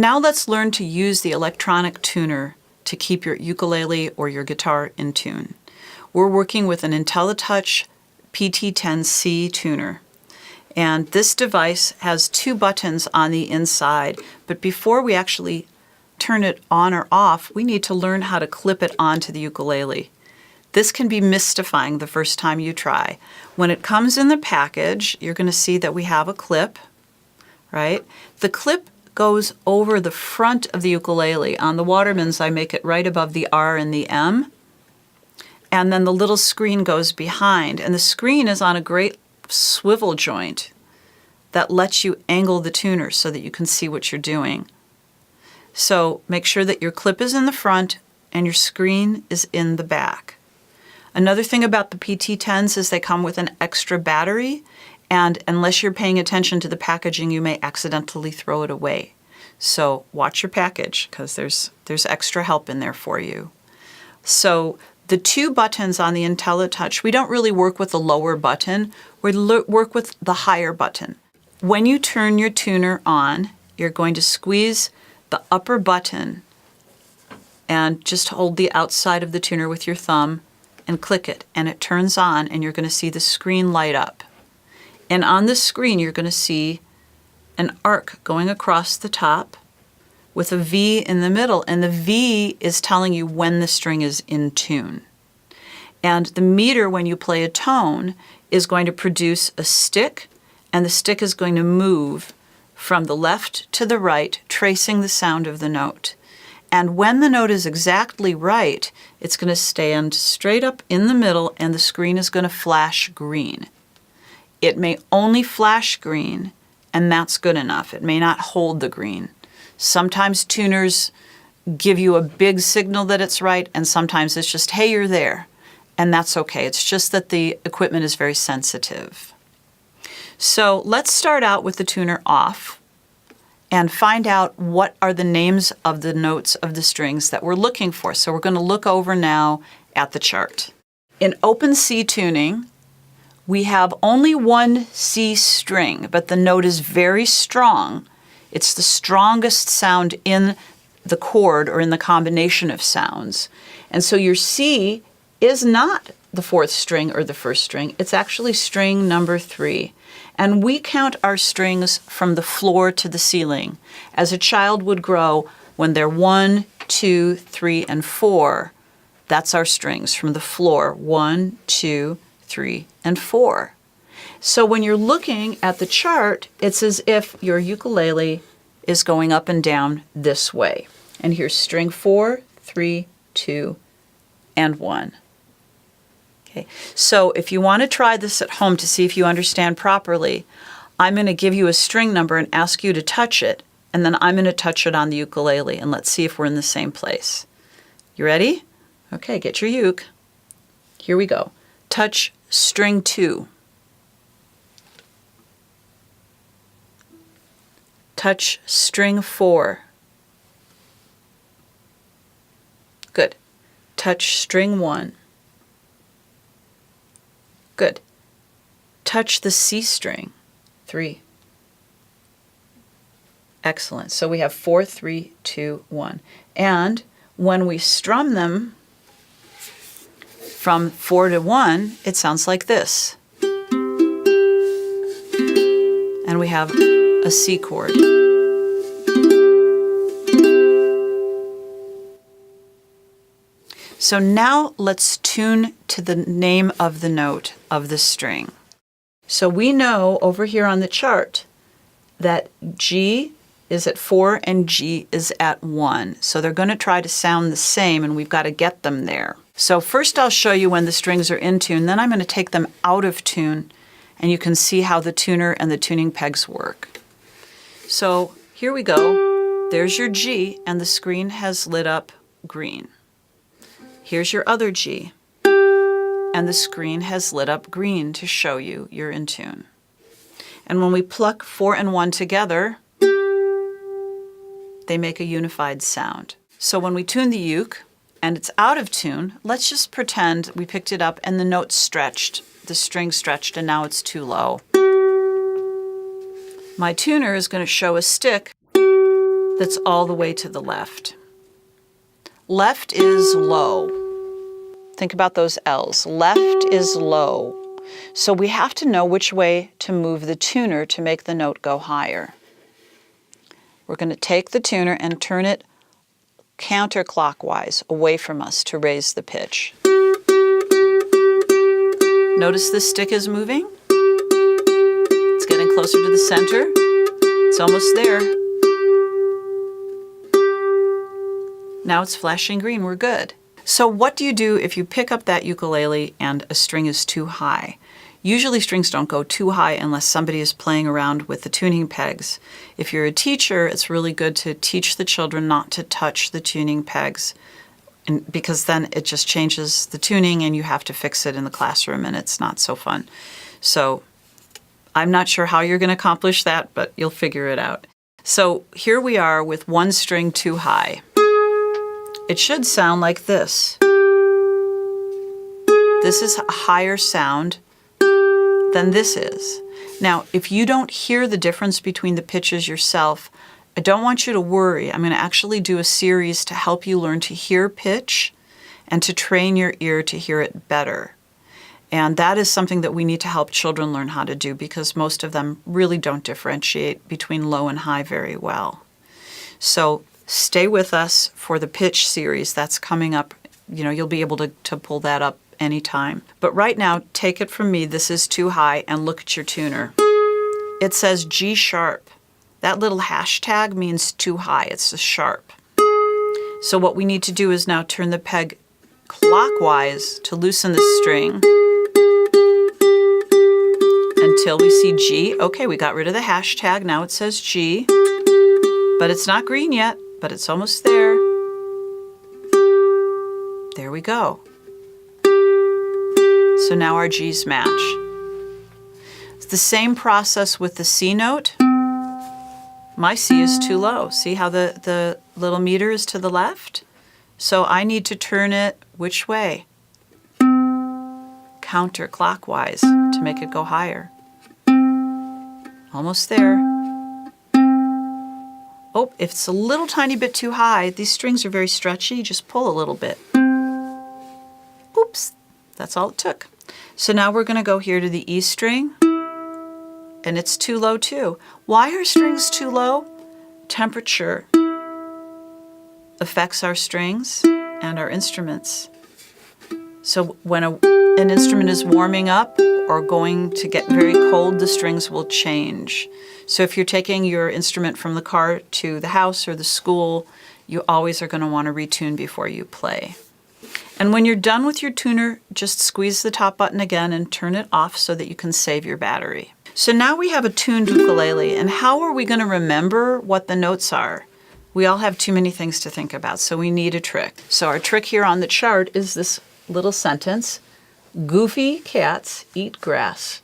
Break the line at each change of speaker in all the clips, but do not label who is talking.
Now let's learn to use the electronic tuner to keep your ukulele or your guitar in tune. We're working with an IntelliTouch PT10C tuner. And this device has 2 buttons on the inside, but before we actually turn it on or off, we need to learn how to clip it onto the ukulele. This can be mystifying the first time you try. When it comes in the package, you're going to see that we have a clip, right? The clip goes over the front of the ukulele. On the Watermans, I make it right above the R and the M. And then the little screen goes behind. And the screen is on a great swivel joint that lets you angle the tuner so that you can see what you're doing. So make sure that your clip is in the front and your screen is in the back. Another thing about the PT10s is they come with an extra battery, and unless you're paying attention to the packaging, you may accidentally throw it away. So watch your package, because there's extra help in there for you. So the 2 buttons on the IntelliTouch, we don't really work with the lower button, we work with the higher button. When you turn your tuner on, you're going to squeeze the upper button and just hold the outside of the tuner with your thumb and click it, and it turns on, and you're going to see the screen light up. And on the screen, you're going to see an arc going across the top with a V in the middle, and the V is telling you when the string is in tune. And the meter, when you play a tone, is going to produce a stick, and the stick is going to move from the left to the right, tracing the sound of the note. And when the note is exactly right, it's going to stand straight up in the middle, and the screen is going to flash green. It may only flash green, and that's good enough. It may not hold the green. Sometimes tuners give you a big signal that it's right, and sometimes it's just, hey, you're there. And that's okay. It's just that the equipment is very sensitive. So let's start out with the tuner off and find out what are the names of the notes of the strings that we're looking for. So we're going to look over now at the chart. In open C tuning, we have only one C string, but the note is very strong. It's the strongest sound in the chord or in the combination of sounds. And so your C is not the 4th string or the 1st string. It's actually string number 3. And we count our strings from the floor to the ceiling, as a child would grow when they're 1, 2, 3, and 4. That's our strings from the floor, 1, 2, 3, and 4. So when you're looking at the chart, it's as if your ukulele is going up and down this way. And here's string 4, 3, 2, and 1. Okay. So if you want to try this at home to see if you understand properly, I'm going to give you a string number and ask you to touch it, and then I'm going to touch it on the ukulele, and let's see if we're in the same place. You ready? Okay, get your uke. Here we go. Touch string 2. Touch string 4. Good. Touch string 1. Good. Touch the C string, 3. Excellent. So we have 4, 3, 2, 1. And when we strum them from 4 to 1, it sounds like this. And we have a C chord. So now let's tune to the name of the note of the string. So we know over here on the chart that G is at 4 and G is at 1. So they're going to try to sound the same, and we've got to get them there. So first I'll show you when the strings are in tune, then I'm going to take them out of tune, and you can see how the tuner and the tuning pegs work. So here we go. There's your G, and the screen has lit up green. Here's your other G, and the screen has lit up green to show you you're in tune. And when we pluck 4 and 1 together, they make a unified sound. So when we tune the uke and it's out of tune, let's just pretend we picked it up and the note stretched, the string stretched, and now it's too low. My tuner is going to show a stick that's all the way to the left. Left is low. Think about those L's. Left is low. So we have to know which way to move the tuner to make the note go higher. We're going to take the tuner and turn it counterclockwise away from us to raise the pitch. Notice the stick is moving. It's getting closer to the center. It's almost there. Now it's flashing green. We're good. So what do you do if you pick up that ukulele and a string is too high? Usually strings don't go too high unless somebody is playing around with the tuning pegs. If you're a teacher, it's really good to teach the children not to touch the tuning pegs, because then it just changes the tuning and you have to fix it in the classroom and it's not so fun. So I'm not sure how you're going to accomplish that, but you'll figure it out. So here we are with one string too high. It should sound like this. This is a higher sound than this is. Now, if you don't hear the difference between the pitches yourself, I don't want you to worry. I'm going to actually do a series to help you learn to hear pitch and to train your ear to hear it better. And that is something that we need to help children learn how to do, because most of them really don't differentiate between low and high very well. So stay with us for the pitch series that's coming up. You know, you'll be able to pull that up anytime. But right now, take it from me, this is too high, and look at your tuner. It says G sharp. That little hashtag means too high. It's a sharp. So what we need to do is now turn the peg clockwise to loosen the string until we see G. Okay, we got rid of the hashtag. Now it says G, but it's not green yet, but it's almost there. There we go. So now our G's match. It's the same process with the C note. My C is too low. See how the little meter is to the left? So I need to turn it which way? Counterclockwise to make it go higher. Almost there. Oh, if it's a little tiny bit too high, these strings are very stretchy, just pull a little bit. Oops, that's all it took. So now we're going to go here to the E string, and it's too low too. Why are strings too low? Temperature affects our strings and our instruments. So when an instrument is warming up or going to get very cold, the strings will change. So if you're taking your instrument from the car to the house or the school, you always are going to want to retune before you play. And when you're done with your tuner, just squeeze the top button again and turn it off so that you can save your battery. So now we have a tuned ukulele, and how are we going to remember what the notes are? We all have too many things to think about, so we need a trick. So our trick here on the chart is this little sentence: goofy cats eat grass.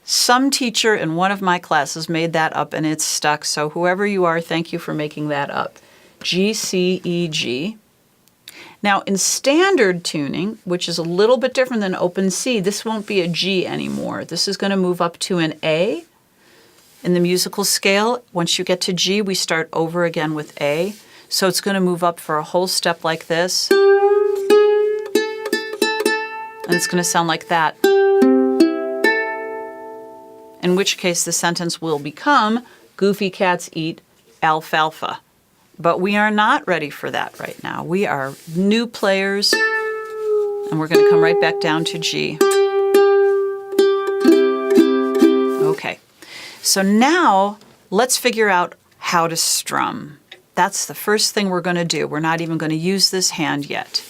Some teacher in one of my classes made that up and it's stuck, so whoever you are, thank you for making that up. G, C, E, G. Now in standard tuning, which is a little bit different than open C, this won't be a G anymore. This is going to move up to an A in the musical scale. Once you get to G, we start over again with A. So it's going to move up for a whole step like this. And it's going to sound like that. In which case the sentence will become, goofy cats eat alfalfa. But we are not ready for that right now. We are new players, and we're going to come right back down to G. Okay, so now let's figure out how to strum. That's the first thing we're going to do. We're not even going to use this hand yet.